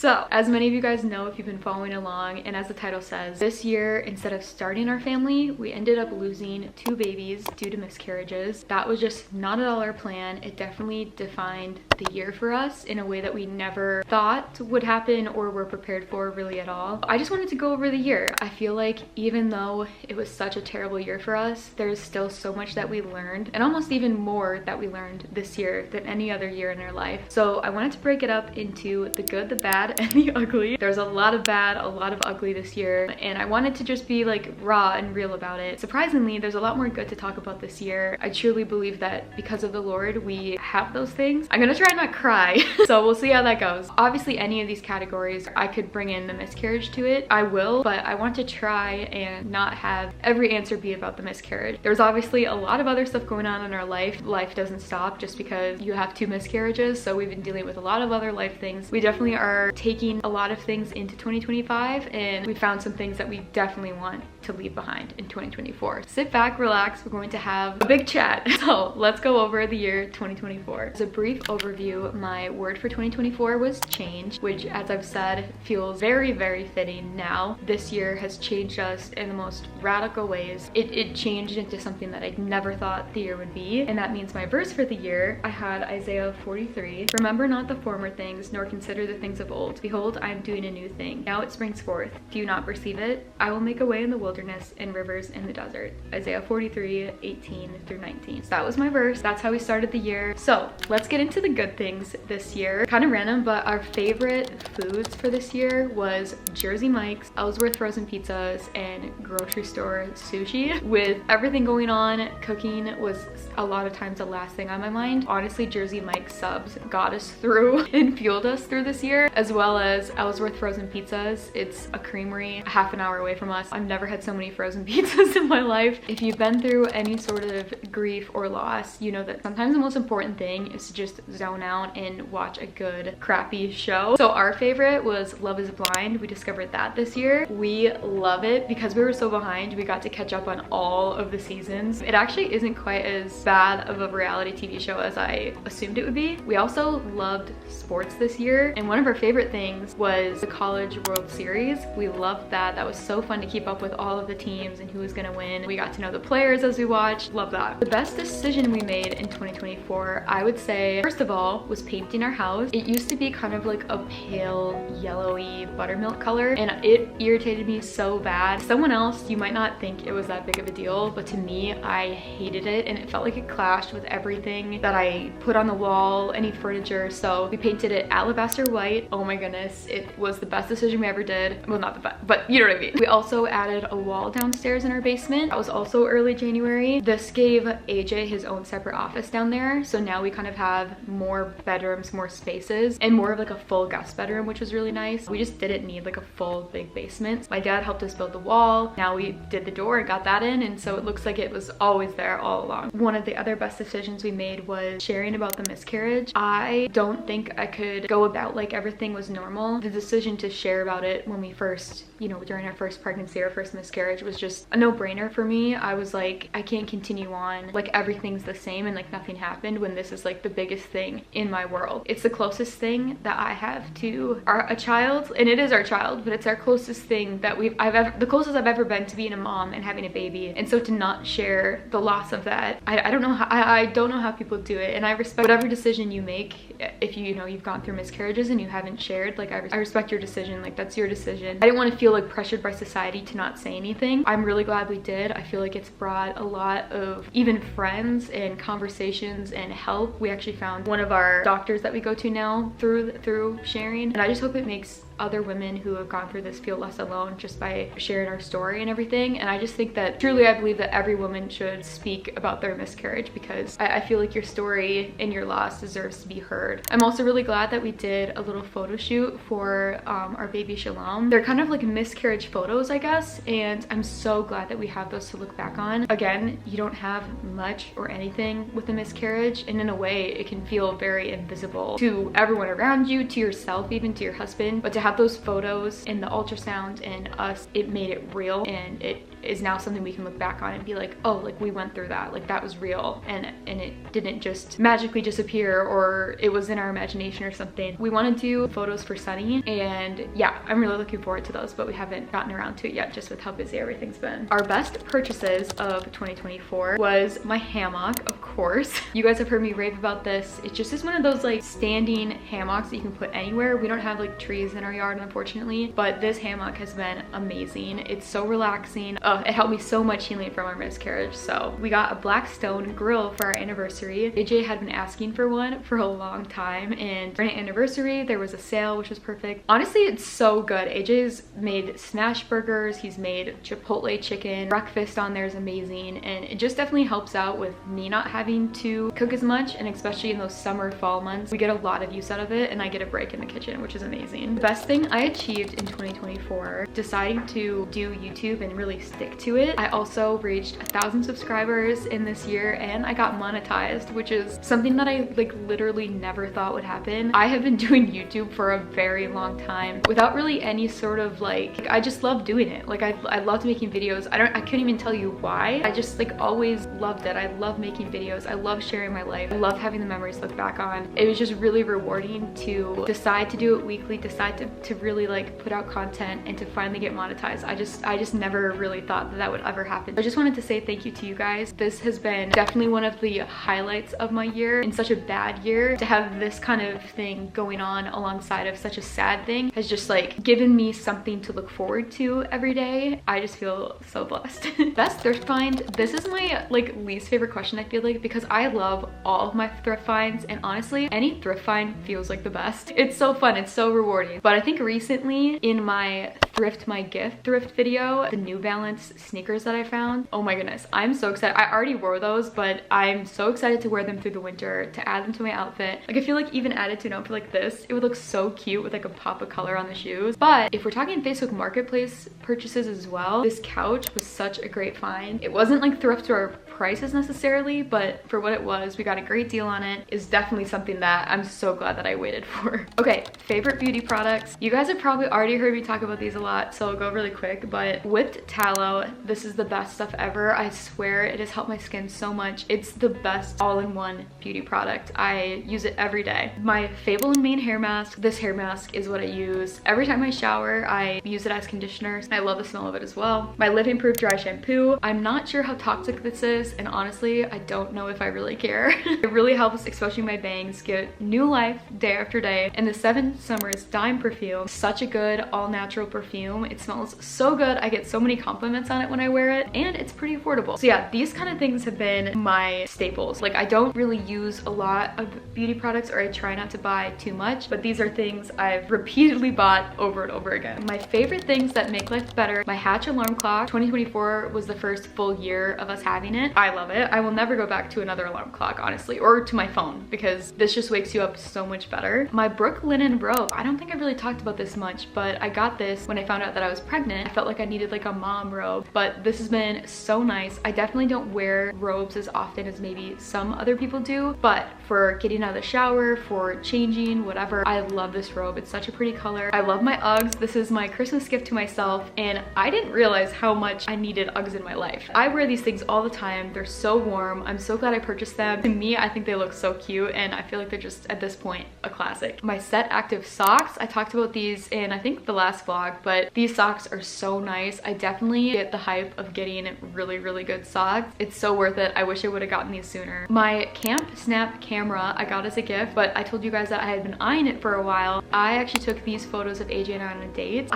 So, as many of you guys know if you've been following along, and as the title says, this year, instead of starting our family, we ended up losing 2 babies due to miscarriages. That was just not at all our plan. It definitely defined the year for us in a way that we never thought would happen or were prepared for really at all. I just wanted to go over the year. I feel like even though it was such a terrible year for us, there's still so much that we learned, and almost even more that we learned this year than any other year in our life. So I wanted to break it up into the good, the bad, and the ugly. There's a lot of bad, a lot of ugly this year, and I wanted to just be like raw and real about it. Surprisingly, there's a lot more good to talk about this year. I truly believe that because of the Lord, we have those things. I'm gonna try and not cry, so we'll see how that goes. Obviously, any of these categories, I could bring in the miscarriage to it. I will, but I want to try and not have every answer be about the miscarriage. There's obviously a lot of other stuff going on in our life. Life doesn't stop just because you have 2 miscarriages, so we've been dealing with a lot of other life things. We definitely are taking a lot of things into 2025, and we found some things that we definitely want to leave behind in 2024. Sit back, relax, we're going to have a big chat. So let's go over the year 2024. As a brief overview, my word for 2024 was change, which, as I've said, feels very, very fitting now. This year has changed us in the most radical ways. It changed into something that I never thought the year would be, and that means my verse for the year, I had Isaiah 43. Remember not the former things, nor consider the things of old. Behold, I am doing a new thing. Now it springs forth. Do you not perceive it? I will make a way in the wilderness and rivers in the desert. Isaiah 43, 18 through 19. So that was my verse. That's how we started the year. So let's get into the good things this year. Kind of random, but our favorite foods for this year was Jersey Mike's, Ellsworth frozen pizzas, and grocery store sushi. With everything going on, cooking was a lot of times the last thing on my mind. Honestly, Jersey Mike's subs got us through and fueled us through this year, as well as Ellsworth frozen pizzas. It's a creamery half an hour away from us. I've never had so many frozen pizzas in my life. If you've been through any sort of grief or loss, you know that sometimes the most important thing is to just zone out and watch a good crappy show. So our favorite was Love is Blind. We discovered that this year. We love it because we were so behind. We got to catch up on all of the seasons. It actually isn't quite as bad of a reality TV show as I assumed it would be. We also loved sports this year, and one of our favorite things was the College World Series. We loved that. That was so fun to keep up with all of the teams and who was gonna win. We got to know the players as we watched. Love that. The best decision we made in 2024, I would say, first of all, was painting our house. It used to be kind of like a pale yellowy buttermilk color, and it irritated me so bad. Someone else, you might not think it was that big of a deal, but to me, I hated it, and it felt like it clashed with everything that I put on the wall, any furniture. So we painted it alabaster white. Oh my goodness, it was the best decision we ever did. Well, not the best, but you know what I mean. We also added a wall downstairs in our basement. That was also early January. This gave AJ his own separate office down there, so now we kind of have more bedrooms, more spaces, and more of like a full guest bedroom, which was really nice. We just didn't need like a full big basement. My dad helped us build the wall. Now we did the door and got that in, and so it looks like it was always there all along. One of the other best decisions we made was sharing about the miscarriage. I don't think I could go about like everything was normal. The decision to share about it when we first, you know, during our first pregnancy, our first miscarriage, was just a no-brainer for me. I was like, I can't continue on like everything's the same and like nothing happened when this is like the biggest thing in my world. It's the closest thing that I have to a child, and it is our child, but it's our closest thing that the closest I've ever been to being a mom and having a baby. And so to not share the loss of that, I don't know how, I don't know how people do it. And I respect whatever decision you make. If you know you've gone through miscarriages and you haven't shared, like I respect your decision. Like that's your decision. I didn't want to feel like pressured by society to not say anything. I'm really glad we did. I feel like it's brought a lot of even friends and conversations and help. We actually found one of our doctors that we go to now through sharing, and I just hope it makes other women who have gone through this feel less alone just by sharing our story and everything. And I just think that truly I believe that every woman should speak about their miscarriage, because I feel like your story and your loss deserves to be heard. I'm also really glad that we did a little photo shoot for our baby Shalom. They're kind of like miscarriage photos, I guess, and I'm so glad that we have those to look back on. Again, you don't have much or anything with a miscarriage, and in a way it can feel very invisible to everyone around you, to yourself, even to your husband, but to have have those photos and the ultrasound and us, it made it real, and it is now something we can look back on and be like, oh, like we went through that, like that was real, and it didn't just magically disappear or it was in our imagination or something. We want to do photos for Sunny, and yeah, I'm really looking forward to those, but we haven't gotten around to it yet just with how busy everything's been. Our best purchases of 2024 was my hammock, of course. You guys have heard me rave about this. It just is one of those like standing hammocks that you can put anywhere. We don't have like trees in our yard, unfortunately, but this hammock has been amazing. It's so relaxing. It helped me so much healing from our miscarriage. So we got a black stone grill for our anniversary. AJ had been asking for one for a long time, and for an anniversary there was a sale, which was perfect. Honestly, it's so good. AJ's made smash burgers, he's made Chipotle chicken, breakfast on there is amazing, and it just definitely helps out with me not having to cook as much, and especially in those summer fall months we get a lot of use out of it, and I get a break in the kitchen, which is amazing. The best thing I achieved in 2024, deciding to do YouTube and really stick to it. I also reached 1,000 subscribers in this year, and I got monetized, which is something that I like literally never thought would happen. I have been doing YouTube for a very long time without really any sort of like, I just love doing it. Like I loved making videos. I couldn't even tell you why. I just like always loved it. I love making videos. I love sharing my life. I love having the memories to look back on. It was just really rewarding to decide to do it weekly, decide to really like put out content, and to finally get monetized. I just never really thought that would ever happen. I just wanted to say thank you to you guys. This has been definitely one of the highlights of my year. In such a bad year, to have this kind of thing going on alongside of such a sad thing has just like given me something to look forward to every day. I just feel so blessed. Best thrift find. This is my like least favorite question, I feel like, because I love all of my thrift finds, and honestly any thrift find feels like the best. It's so fun, it's so rewarding. But I think recently in my thrift my gift thrift video, the New Balance sneakers that I found, oh my goodness, I'm so excited. I already wore those, but I'm so excited to wear them through the winter, to add them to my outfit. Like I feel like even added to an outfit like this, it would look so cute with like a pop of color on the shoes. But if we're talking Facebook Marketplace purchases as well, this couch was such a great find. It wasn't like thrift or prices necessarily, but for what it was, we got a great deal on it. It's definitely something that I'm so glad that I waited for. Okay, favorite beauty products. You guys have probably already heard me talk about these a lot, so I'll go really quick, but whipped tallow, this is the best stuff ever. I swear it has helped my skin so much. It's the best all-in-one beauty product. I use it every day. My Fable and Mane hair mask, this hair mask is what I use. Every time I shower, I use it as conditioner. I love the smell of it as well. My Living Proof dry shampoo. I'm not sure how toxic this is, and honestly, I don't know if I really care. It really helps, especially my bangs, get new life day after day. And the 7 Summers Dime perfume, such a good all-natural perfume. It smells so good. I get so many compliments on it when I wear it, and it's pretty affordable. So yeah, these kind of things have been my staples. Like I don't really use a lot of beauty products, or I try not to buy too much, but these are things I've repeatedly bought over and over again. My favorite things that make life better, my Hatch alarm clock. 2024 was the first full year of us having it. I love it. I will never go back to another alarm clock, honestly, or to my phone, because this just wakes you up so much better. My Brooke linen robe. I don't think I've really talked about this much, but I got this when I found out that I was pregnant. I felt like I needed like a mom robe, but this has been so nice. I definitely don't wear robes as often as maybe some other people do, but for getting out of the shower, for changing, whatever, I love this robe. It's such a pretty color. I love my Uggs. This is my Christmas gift to myself, and I didn't realize how much I needed Uggs in my life. I wear these things all the time. They're so warm. I'm so glad I purchased them. To me, I think they look so cute, and I feel like they're just, at this point, a classic. My Set Active socks. I talked about these in, I think, the last vlog, but these socks are so nice. I definitely get the hype of getting really, really good socks. It's so worth it. I wish I would have gotten these sooner. My Camp Snap camera I got as a gift, but I told you guys that I had been eyeing it for a while. I actually took these photos of AJ and I on a date.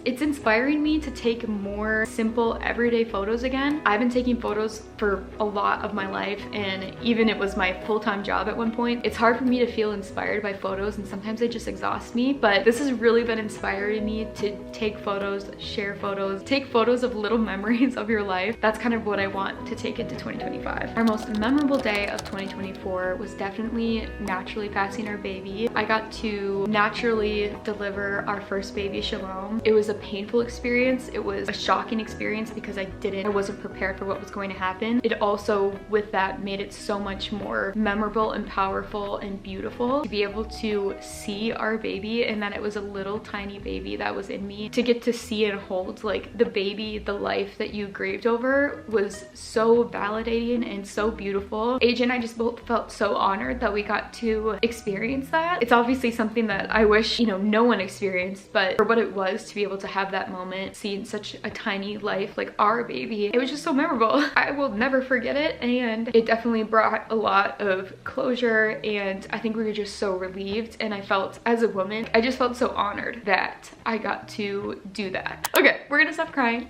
It's inspiring me to take more simple, everyday photos again. I've been taking photos for a lot of my life, and even it was my full-time job at one point. It's hard for me to feel inspired by photos, and sometimes they just exhaust me, but this has really been inspiring me to take photos, share photos, take photos of little memories of your life. That's kind of what I want to take into 2025. Our most memorable day of 2024 was definitely naturally passing our baby. I got to naturally deliver our first baby, Shalom. It was a painful experience. It was a shocking experience because I wasn't prepared for what was going to happen. it also with that made it so much more memorable and powerful and beautiful to be able to see our baby, and that it was a little tiny baby that was in me. To get to see and hold like the baby, the life that you grieved over, was so validating and so beautiful. AJ and I just both felt so honored that we got to experience that. It's obviously something that I wish, you know, no one experienced, but for what it was to be able to have that moment, seeing such a tiny life like our baby, it was just so memorable. I will never forget it, and it definitely brought a lot of closure, and I think we were just so relieved, and I felt, as a woman, I just felt so honored that I got to do that. Okay, we're gonna stop crying.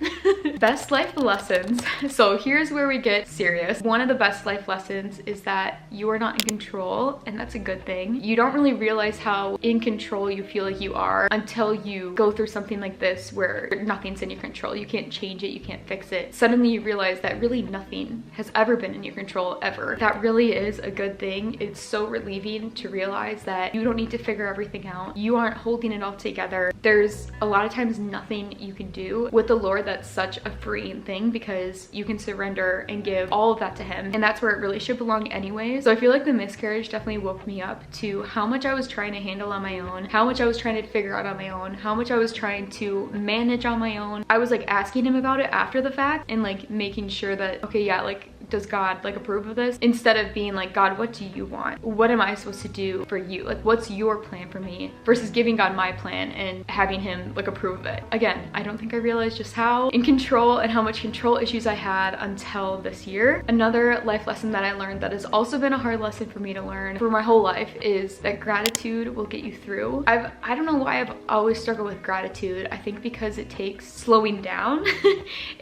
Best life lessons. So here's where we get serious. One of the best life lessons is that you are not in control, and that's a good thing. You don't really realize how in control you feel like you are until you go through something like this where nothing's in your control. You can't change it, you can't fix it. Suddenly you realize that really nothing has ever been in your control, ever. That really is a good thing. It's so relieving to realize that you don't need to figure everything out. You aren't holding it all together. There's a lot of times nothing you can do. With the Lord, that's such a freeing thing because you can surrender and give all of that to Him, and that's where it really should belong anyway. So I feel like the miscarriage definitely woke me up to how much I was trying to handle on my own, how much I was trying to figure out on my own, how much I was trying to manage on my own. I was like asking Him about it after the fact and like making sure that, okay, yeah, like, does God like approve of this? Instead of being like, God, what do you want? What am I supposed to do for you? Like, what's your plan for me? Versus giving God my plan and having Him like approve of it. Again, I don't think I realized just how in control and how much control issues I had until this year. Another life lesson that I learned that has also been a hard lesson for me to learn for my whole life is that gratitude will get you through. I don't know why I've always struggled with gratitude. I think because it takes slowing down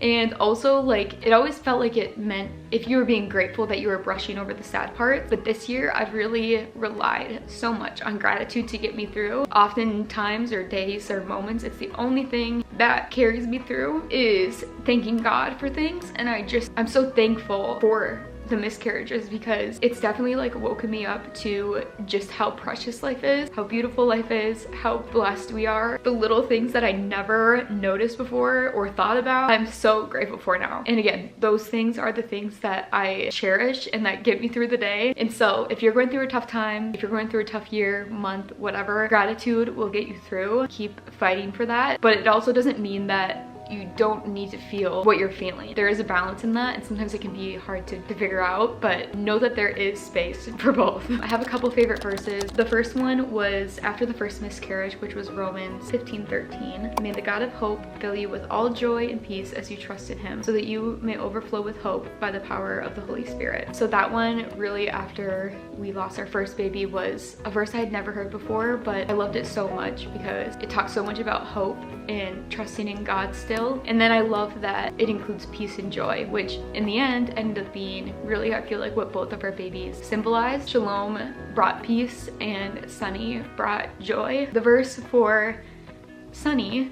and also like it always felt like it meant if you were being grateful that you were brushing over the sad parts. But this year I've really relied so much on gratitude to get me through. Oftentimes, or days or moments, it's the only thing that carries me through is thanking God for things. And I'm so thankful for the miscarriages because it's definitely like woken me up to just how precious life is, how beautiful life is, how blessed we are. The little things that I never noticed before or thought about, I'm so grateful for now. And again, those things are the things that I cherish and that get me through the day. And so if you're going through a tough time, if you're going through a tough year, month, whatever, gratitude will get you through. Keep fighting for that. But it also doesn't mean that you don't need to feel what you're feeling. There is a balance in that, and sometimes it can be hard to figure out, but know that there is space for both. I have a couple favorite verses. The first one was after the first miscarriage, which was Romans 15:13. May the God of hope fill you with all joy and peace as you trust in Him, so that you may overflow with hope by the power of the Holy Spirit. So that one really, after we lost our first baby, was a verse I had never heard before, but I loved it so much because it talks so much about hope and trusting in God still. And then I love that it includes peace and joy, which in the end ended up being really, I feel like, what both of our babies symbolized. Shalom brought peace and Sunny brought joy. The verse for Sunny,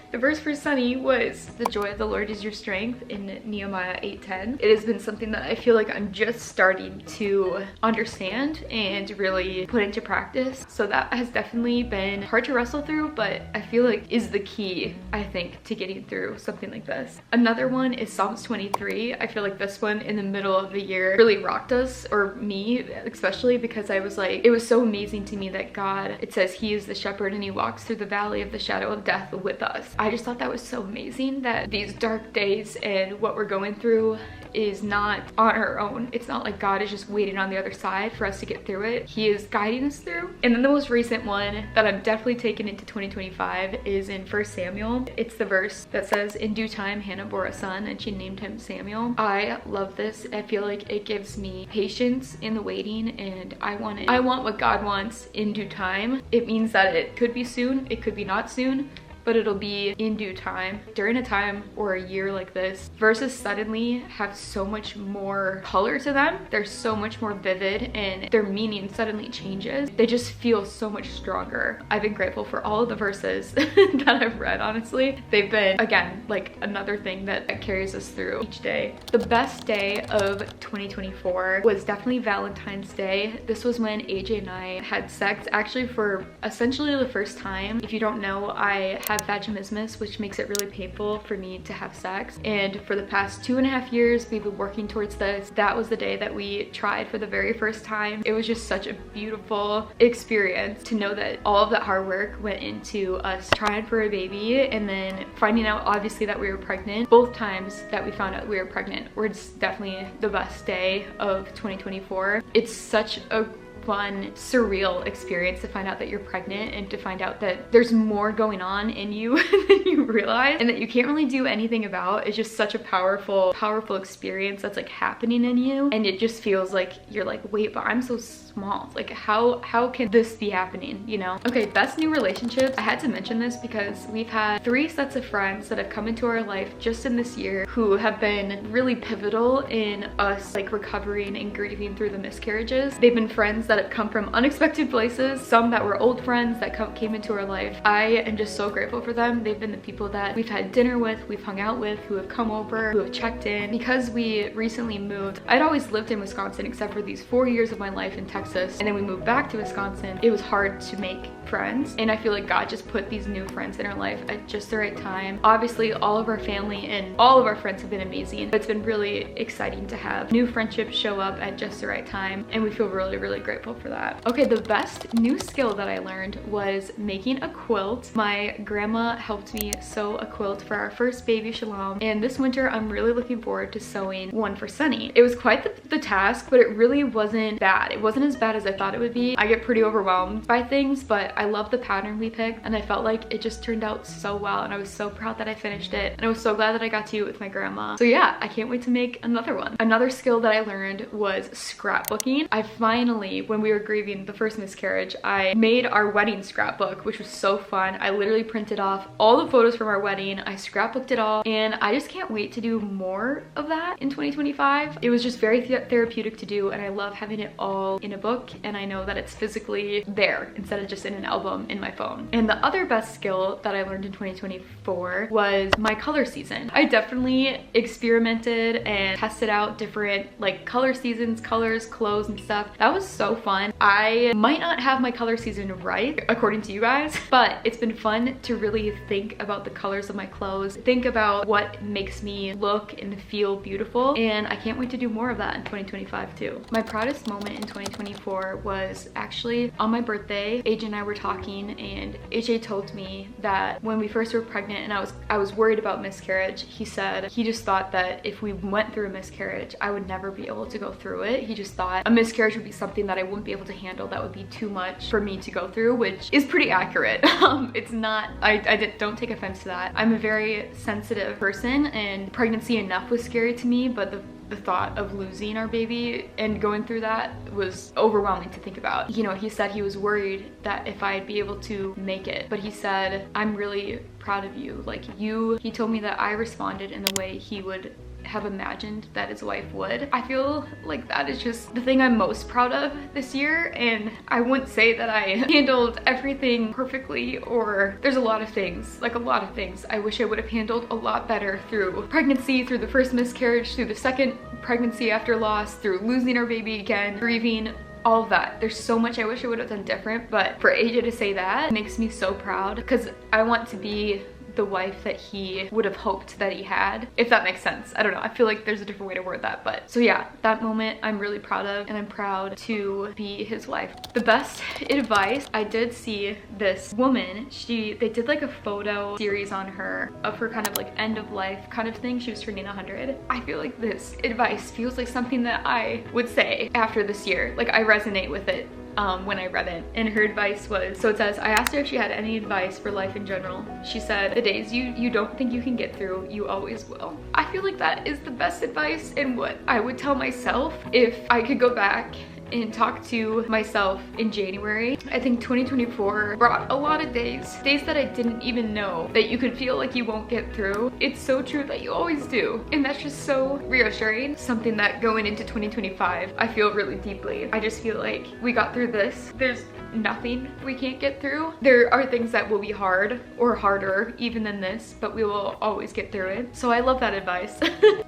the verse for Sunny was, the joy of the Lord is your strength, in Nehemiah 8:10. It has been something that I feel like I'm just starting to understand and really put into practice. So that has definitely been hard to wrestle through, but I feel like is the key, I think, to getting through something like this. Another one is Psalms 23. I feel like this one in the middle of the year really rocked us, or me especially, because I was like, it was so amazing to me that God, it says He is the shepherd and He walks through the valley of the shadow of death with us. I just thought that was so amazing that these dark days and what we're going through is not on our own. It's not like God is just waiting on the other side for us to get through it. He is guiding us through. And then the most recent one that I'm definitely taking into 2025 is in 1 Samuel. It's the verse that says, in due time Hannah bore a son and she named him Samuel. I love this. I feel like it gives me patience in the waiting, and I want what God wants in due time. It means that it could be soon, it could be not soon, but it'll be in due time. During a time or a year like this, verses suddenly have so much more color to them. They're so much more vivid and their meaning suddenly changes. They just feel so much stronger. I've been grateful for all of the verses that I've read, honestly. They've been, again, like another thing that carries us through each day. The best day of 2024 was definitely Valentine's Day. This was when AJ and I had sex, actually for essentially the first time. If you don't know, I have have vaginismus, which makes it really painful for me to have sex. And for the past 2.5 years, we've been working towards this. That was the day that we tried for the very first time. It was just such a beautiful experience to know that all of that hard work went into us trying for a baby and then finding out obviously that we were pregnant. Both times that we found out we were pregnant were just definitely the best day of 2024. It's such a fun, surreal experience to find out that you're pregnant and to find out that there's more going on in you than you realize and that you can't really do anything about. It's just such a powerful experience that's like happening in you, and it just feels like you're like, wait, but I'm so small. Like how can this be happening, you know? Okay, best new relationships. I had to mention this because we've had 3 sets of friends that have come into our life just in this year who have been really pivotal in us like recovering and grieving through the miscarriages. They've been friends that have come from unexpected places, some that were old friends that came into our life. I am just so grateful for them. They've been the people that we've had dinner with, we've hung out with, who have come over, who have checked in. Because we recently moved, I'd always lived in Wisconsin except for these 4 years of my life in Texas, and then we moved back to Wisconsin. It was hard to make friends, and I feel like God just put these new friends in our life at just the right time. Obviously, all of our family and all of our friends have been amazing. It's been really exciting to have new friendships show up at just the right time, and we feel really, really grateful for that. Okay, the best new skill that I learned was making a quilt. My grandma helped me sew a quilt for our first baby, Shalom, and this winter I'm really looking forward to sewing one for Sunny. It was quite the task, but it really wasn't bad. It wasn't as bad as I thought it would be. I get pretty overwhelmed by things, but I love the pattern we picked, and I felt like it just turned out so well, and I was so proud that I finished it, and I was so glad that I got to do it with my grandma. So yeah, I can't wait to make another one. Another skill that I learned was scrapbooking. I finally, when we were grieving the first miscarriage, I made our wedding scrapbook, which was so fun. I literally printed off all the photos from our wedding, I scrapbooked it all, and I just can't wait to do more of that in 2025. It was just very therapeutic to do, and I love having it all in a book, and I know that it's physically there instead of just in an album in my phone. And the other best skill that I learned in 2024 was my color season. I definitely experimented and tested out different like color seasons, colors, clothes, and stuff. That was so fun. I might not have my color season right according to you guys, but it's been fun to really think about the colors of my clothes, think about what makes me look and feel beautiful, and I can't wait to do more of that in 2025 too. My proudest moment in 2024 was actually on my birthday. AJ and I were talking, and AJ told me that when we first were pregnant and I was worried about miscarriage, he said he just thought that if we went through a miscarriage, I would never be able to go through it. He just thought a miscarriage would be something that I wouldn't be able to handle, that would be too much for me to go through, which is pretty accurate. It's not, don't take offense to that. I'm a very sensitive person, and pregnancy enough was scary to me, but the thought of losing our baby and going through that was overwhelming to think about. You know, he said he was worried that if I'd be able to make it, but he said, I'm really proud of you. Like he told me that I responded in the way he would have imagined that his wife would. I feel like that is just the thing I'm most proud of this year, and I wouldn't say that I handled everything perfectly, or there's a lot of things I wish I would have handled a lot better through pregnancy, through the first miscarriage, through the second pregnancy after loss, through losing our baby again, grieving, all of that. There's so much I wish I would have done different, but for AJ to say that makes me so proud, because I want to be the wife that he would have hoped that he had, if that makes sense. I don't know, I feel like there's a different way to word that, but so yeah, that moment I'm really proud of, and I'm proud to be his wife. The best advice, I did see this woman, they did like a photo series on her of her kind of like end of life kind of thing. She was turning 100. I feel like this advice feels like something that I would say after this year. Like I resonate with it when I read it, and her advice was, so it says, I asked her if she had any advice for life in general. She said, the days you don't think you can get through, you always will. I feel like that is the best advice, and what I would tell myself if I could go back and talk to myself in January. I think 2024 brought a lot of days that I didn't even know that you could feel like you won't get through. It's so true that you always do, and that's just so reassuring. Something that going into 2025 I feel really deeply. I just feel like we got through this. There's nothing we can't get through. There are things that will be hard or harder even than this, but we will always get through it. So I love that advice.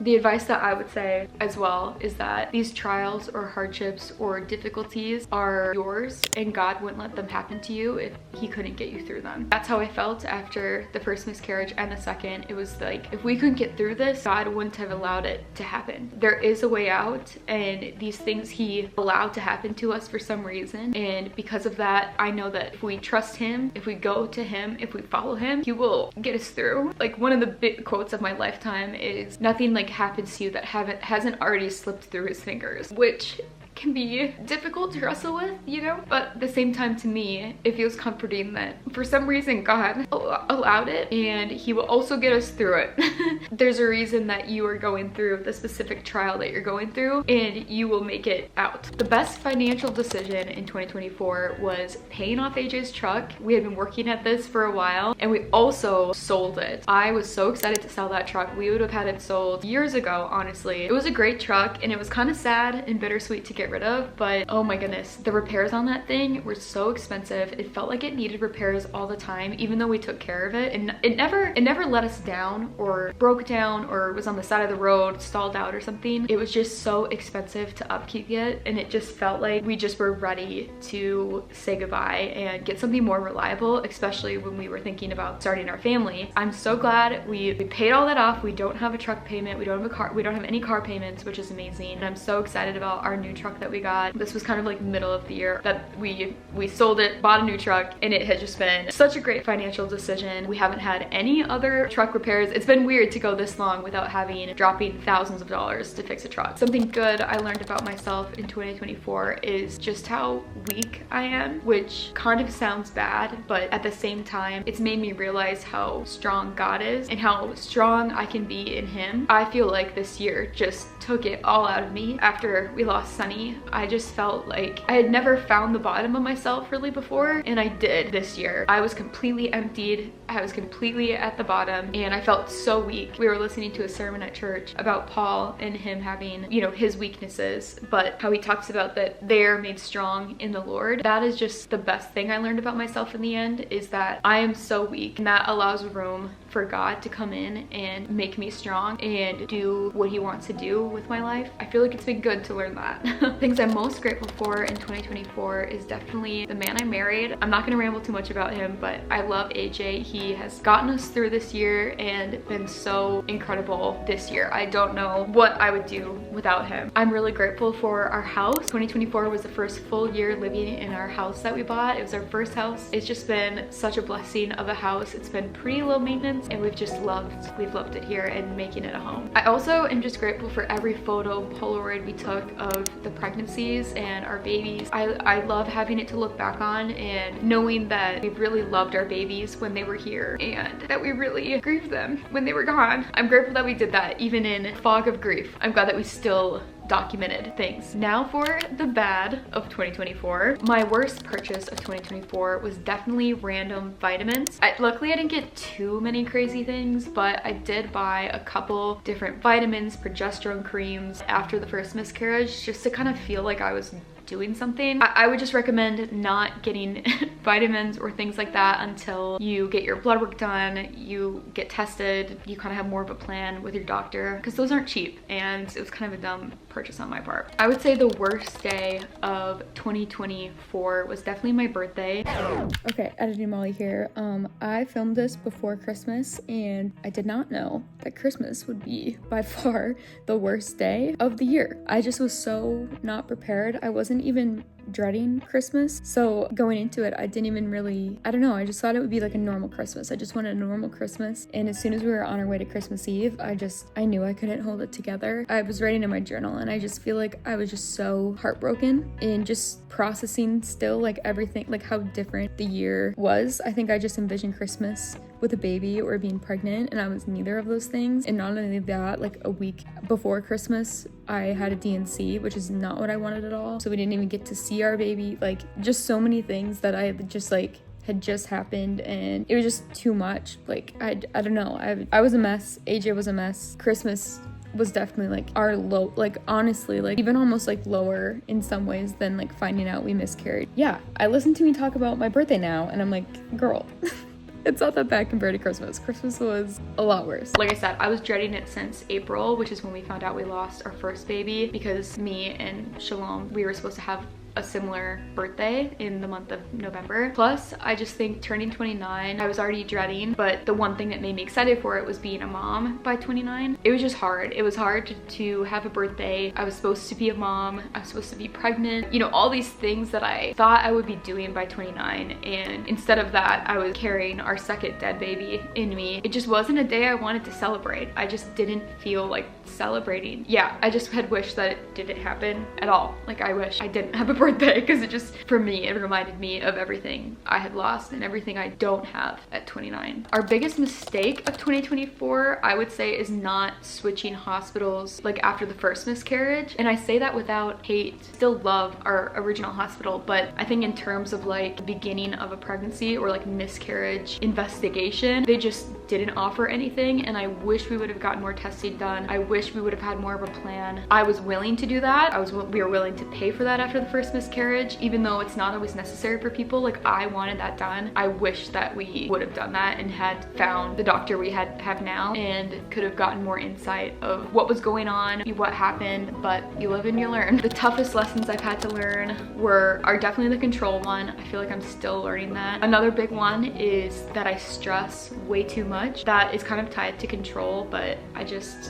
The advice that I would say as well is that these trials or hardships or or difficulties are yours and God wouldn't let them happen to you if he couldn't get you through them. That's how I felt after the first miscarriage and the second. It was like, if we couldn't get through this, God wouldn't have allowed it to happen. There is a way out, and these things he allowed to happen to us for some reason. And because of that, I know that if we trust him, if we go to him, if we follow him, he will get us through. Like, one of the big quotes of my lifetime is, nothing like happens to you that hasn't already slipped through his fingers, which can be difficult to wrestle with, you know? But at the same time, to me, it feels comforting that for some reason God allowed it, and he will also get us through it. There's a reason that you are going through the specific trial that you're going through, and you will make it out. The best financial decision in 2024 was paying off AJ's truck. We had been working at this for a while, and we also sold it. I was so excited to sell that truck. We would have had it sold years ago, honestly. It was a great truck, and it was kind of sad and bittersweet to get rid of, but oh my goodness, the repairs on that thing were so expensive. It felt like it needed repairs all the time, even though we took care of it, and it never let us down or broke down or was on the side of the road, stalled out or something. It was just so expensive to upkeep it, and it just felt like we just were ready to say goodbye and get something more reliable, especially when we were thinking about starting our family. I'm so glad we paid all that off. We don't have a truck payment, we don't have a car, we don't have any car payments, which is amazing. And I'm so excited about our new truck that we got. This was kind of like middle of the year that we sold it, bought a new truck, and it has just been such a great financial decision. We haven't had any other truck repairs. It's been weird to go this long without dropping thousands of dollars to fix a truck. Something good I learned about myself in 2024 is just how weak I am, which kind of sounds bad, but at the same time, it's made me realize how strong God is and how strong I can be in him. I feel like this year just took it all out of me. After we lost Sunny, I just felt like I had never found the bottom of myself really before, and I did this year. I was completely emptied. I was completely at the bottom, and I felt so weak. We were listening to a sermon at church about Paul and him having, you know, his weaknesses, but how he talks about that they're made strong in the Lord. That is just the best thing I learned about myself in the end, is that I am so weak, and that allows room for God to come in and make me strong and do what he wants to do with my life. I feel like it's been good to learn that. Things I'm most grateful for in 2024 is definitely the man I married. I'm not gonna ramble too much about him, but I love AJ. He has gotten us through this year and been so incredible this year. I don't know what I would do without him. I'm really grateful for our house. 2024 was the first full year living in our house that we bought. It was our first house. It's just been such a blessing of a house. It's been pretty low maintenance, and we've loved it here and making it a home. I also am just grateful for every photo Polaroid we took of the pregnancies and our babies. I love having it to look back on and knowing that we really loved our babies when they were here and that we really grieved them when they were gone. I'm grateful that we did that even in fog of grief. I'm glad that we still documented things. Now for the bad of 2024. My worst purchase of 2024 was definitely random vitamins. Luckily I didn't get too many crazy things, but I did buy a couple different vitamins, progesterone creams after the first miscarriage, just to kind of feel like I was doing something. I would just recommend not getting vitamins or things like that until you get your blood work done, you get tested, you kind of have more of a plan with your doctor, because those aren't cheap, and it was kind of a dumb purchase on my part. I would say the worst day of 2024 was definitely my birthday. Okay, editing Molly here. I filmed this before Christmas, and I did not know that Christmas would be by far the worst day of the year. I just was so not prepared. I wasn't even dreading Christmas, so going into it I didn't even really, I don't know, I just thought it would be like a normal Christmas. I just wanted a normal Christmas, and as soon as we were on our way to Christmas Eve, I knew I couldn't hold it together. I was writing in my journal, and I just feel like I was just so heartbroken and just processing still like everything, like how different the year was. I think I just envisioned Christmas with a baby or being pregnant, and I was neither of those things. And not only that, like a week before Christmas I had a DNC, which is not what I wanted at all, so we didn't even get to see our baby. Like, just so many things that I just like had just happened, and it was just too much. Like, I don't know, I was a mess, AJ was a mess. Christmas was definitely like our low, like honestly, like even almost like lower in some ways than like finding out we miscarried. Yeah, I listened to me talk about my birthday now, and I'm like, girl, It's not that bad compared to Christmas. Christmas was a lot worse. Like I said, I was dreading it since April, which is when we found out we lost our first baby, because me and Shalom, we were supposed to have a similar birthday in the month of November. Plus, I just think turning 29, I was already dreading, but the one thing that made me excited for it was being a mom by 29. It was just hard. It was hard to have a birthday. I was supposed to be a mom. I was supposed to be pregnant. You know, all these things that I thought I would be doing by 29. And instead of that, I was carrying our second dead baby in me. It just wasn't a day I wanted to celebrate. I just didn't feel like celebrating. Yeah, I just had wished that it didn't happen at all. Like, I wish I didn't have a birthday, because it just, for me, it reminded me of everything I had lost and everything I don't have at 29. Our biggest mistake of 2024, I would say, is not switching hospitals like after the first miscarriage. And I say that without hate. Still love our original hospital, but I think in terms of like the beginning of a pregnancy or like miscarriage investigation, they just didn't offer anything, and I wish we would have gotten more testing done. I wish we would have had more of a plan. I was willing to do that. We were willing to pay for that after the first miscarriage, even though it's not always necessary for people. Like, I wanted that done. I wish that we would have done that and had found the doctor we have now and could have gotten more insight of what was going on, what happened, but you live and you learn. The toughest lessons I've had to learn are definitely the control one. I feel like I'm still learning that. Another big one is that I stress way too much. That is kind of tied to control, but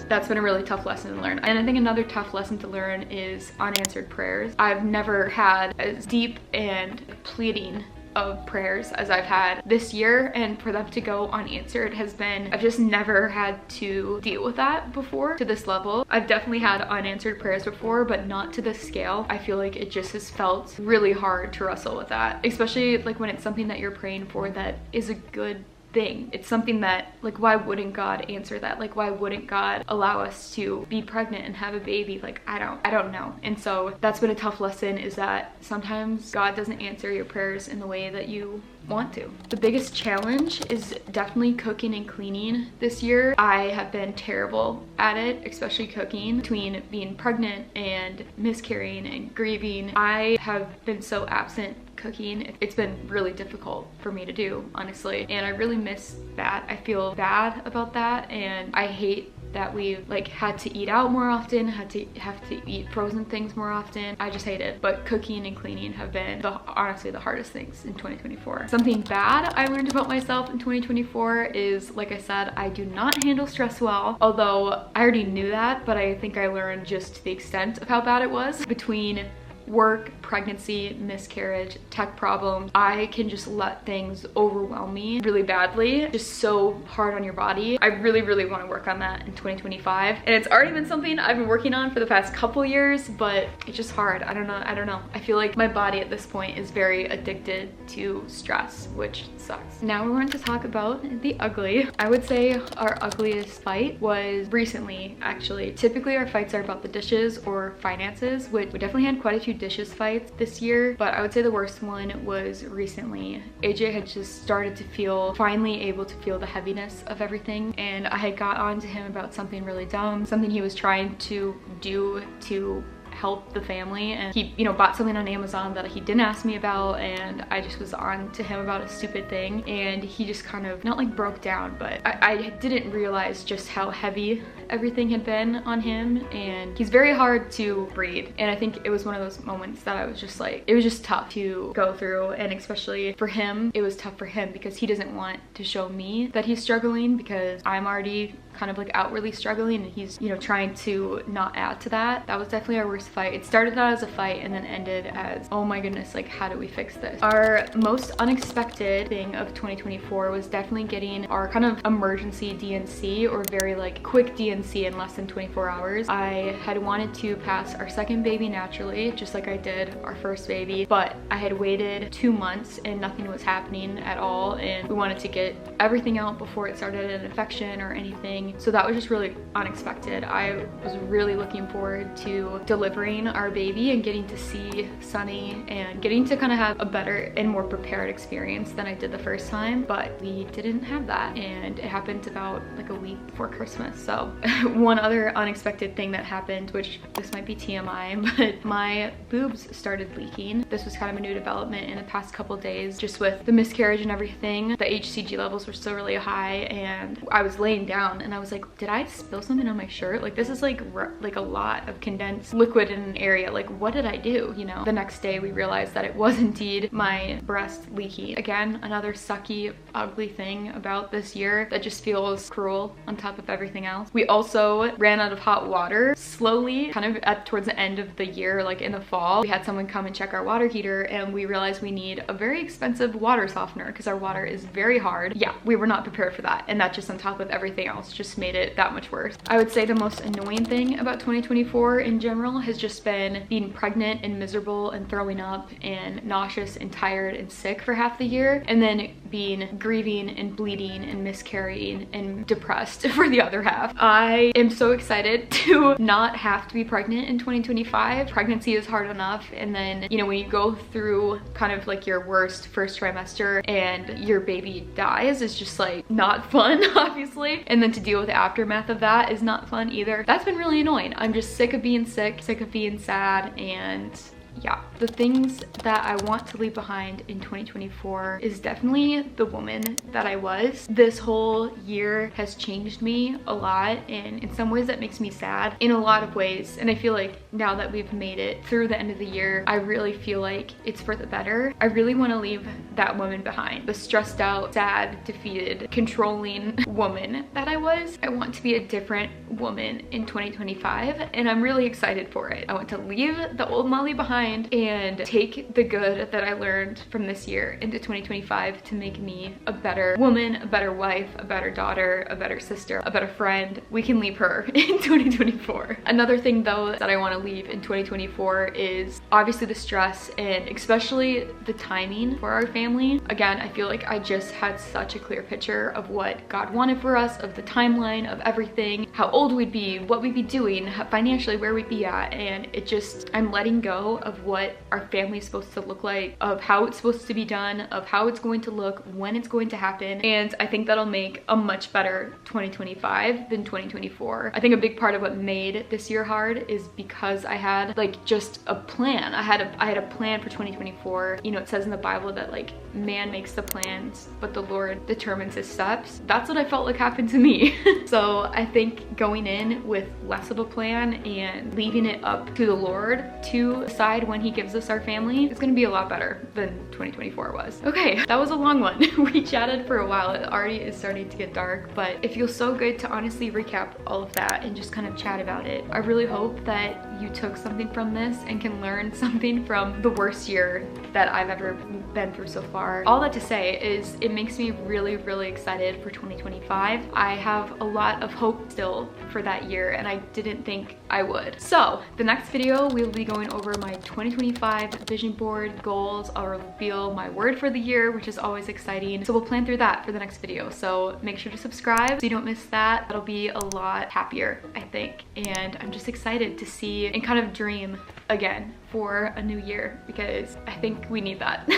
that's been a really tough lesson to learn. And I think another tough lesson to learn is unanswered prayers. I've never had as deep and pleading of prayers as I've had this year, and for them to go unanswered has been, I've just never had to deal with that before to this level. I've definitely had unanswered prayers before, but not to this scale. I feel like it just has felt really hard to wrestle with that, especially like when it's something that you're praying for that is a good thing. It's something that, like, why wouldn't God answer that? Like, why wouldn't God allow us to be pregnant and have a baby? Like, I don't know. And so that's been a tough lesson, is that sometimes God doesn't answer your prayers in the way that you want to. The biggest challenge is definitely cooking and cleaning this year. I have been terrible at it, especially cooking. Between being pregnant and miscarrying and grieving, I have been so absent cooking. It's been really difficult for me to do, honestly, and I really miss that. I feel bad about that, and I hate that we like had to eat out more often, have to eat frozen things more often. I just hate it. But cooking and cleaning have been honestly the hardest things in 2024. Something bad I learned about myself in 2024 is, like I said, I do not handle stress well. Although I already knew that, but I think I learned just to the extent of how bad it was. Between work, pregnancy, miscarriage, tech problems, I can just let things overwhelm me really badly. Just so hard on your body. I really, really want to work on that in 2025. And it's already been something I've been working on for the past couple years, but it's just hard. I don't know. I feel like my body at this point is very addicted to stress, which sucks. Now we're going to talk about the ugly. I would say our ugliest fight was recently, actually. Typically our fights are about the dishes or finances, which we definitely had quite a few dishes fights this year, but I would say the worst one was recently. AJ had just started to finally able to feel the heaviness of everything, and I had got on to him about something really dumb, something he was trying to do to help the family, and he, you know, bought something on Amazon that he didn't ask me about, and I just was on to him about a stupid thing, and he just kind of, not like broke down, but I didn't realize just how heavy everything had been on him, and he's very hard to breathe, and I think it was one of those moments that I was just like, it was just tough to go through, and especially for him, it was tough for him because he doesn't want to show me that he's struggling, because I'm already kind of like outwardly struggling, and he's, you know, trying to not add to that. That was definitely our worst fight. It started out as a fight and then ended as, oh my goodness, like, how do we fix this? Our most unexpected thing of 2024 was definitely getting our kind of emergency DNC, or very like quick DNC in less than 24 hours. I had wanted to pass our second baby naturally, just like I did our first baby, but I had waited 2 months and nothing was happening at all, and we wanted to get everything out before it started an infection or anything. leaking. So that was just really unexpected. I was really looking forward to delivering our baby and getting to see Sunny and getting to kind of have a better and more prepared experience than I did the first time, but we didn't have that, and it happened about like a week before Christmas. So one other unexpected thing that happened, which this might be TMI, but my boobs started leaking. This was kind of a new development in the past couple days, just with the miscarriage and everything. The HCG levels were still really high, and I was laying down and I was like, did I spill something on my shirt? Like, this is like a lot of condensed liquid in an area. Like, what did I do? You know, the next day we realized that it was indeed my breast leaking. Again, another sucky, ugly thing about this year that just feels cruel on top of everything else. We also ran out of hot water slowly, kind of towards the end of the year, like in the fall. We had someone come and check our water heater, and we realized we need a very expensive water softener because our water is very hard. Yeah, we were not prepared for that, and that just on top of everything else just made it that much worse. I would say the most annoying thing about 2024 in general has just been being pregnant and miserable and throwing up and nauseous and tired and sick for half the year, and then being grieving and bleeding and miscarrying and depressed for the other half. I am so excited to not have to be pregnant in 2025. Pregnancy is hard enough, and then, you know, when you go through kind of like your worst first trimester and your baby dies, it's just like not fun, obviously, and then to deal with the aftermath of that is not fun either. That's been really annoying. I'm just sick of being sick, sick of being sad, and yeah, the things that I want to leave behind in 2024 is definitely the woman that I was. This whole year has changed me a lot, and in some ways that makes me sad in a lot of ways. And I feel like now that we've made it through the end of the year, I really feel like it's for the better. I really want to leave that woman behind. The stressed out, sad, defeated, controlling woman that I was. I want to be a different woman in 2025, and I'm really excited for it. I want to leave the old Molly behind and take the good that I learned from this year into 2025 to make me a better woman, a better wife, a better daughter, a better sister, a better friend. We can leave her in 2024. Another thing though that I want to leave in 2024 is obviously the stress, and especially the timing for our family. Again, I feel like I just had such a clear picture of what God wanted for us, of the timeline of everything, how old we'd be, what we'd be doing, financially where we'd be at, and it just, I'm letting go of what our family is supposed to look like, of how it's supposed to be done, of how it's going to look, when it's going to happen. And I think that'll make a much better 2025 than 2024. I think a big part of what made this year hard is because I had like just a plan. I had a plan for 2024. You know, it says in the Bible that like man makes the plans, but the Lord determines his steps. That's what I felt like happened to me. So I think going in with less of a plan and leaving it up to the Lord to decide when he gives us our family, it's gonna be a lot better than 2024 was. Okay, that was a long one. We chatted for a while. It already is starting to get dark, but it feels so good to honestly recap all of that and just kind of chat about it. I really hope that you took something from this and can learn something from the worst year that I've ever been through so far. All that to say is it makes me really, really excited for 2025. I have a lot of hope still for that year, and I didn't think I would. So the next video, we will be going over my 2025 vision board goals. I'll reveal my word for the year, which is always exciting. So we'll plan through that for the next video. So make sure to subscribe so you don't miss that. That'll be a lot happier, I think. And I'm just excited to see and kind of dream again for a new year, because I think we need that.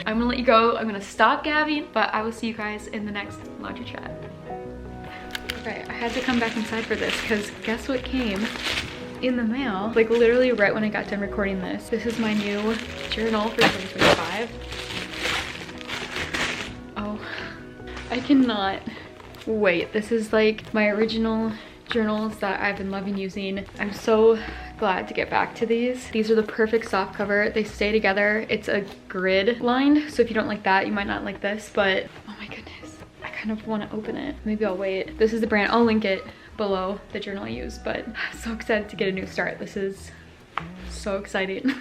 I'm gonna let you go. I'm gonna stop gabbing, but I will see you guys in the next laundry chat. Okay, I had to come back inside for this because guess what came in the mail? Like literally right when I got done recording this. This is my new journal for 2025. Oh, I cannot wait. This is like my original journals that I've been loving using. I'm so glad to get back to these. These are the perfect soft cover. They stay together. It's a grid lined, so if you don't like that, you might not like this, but oh my goodness. I kind of want to open it. Maybe I'll wait. This is the brand. I'll link it below, the journal I use, but I'm so excited to get a new start. This is so exciting.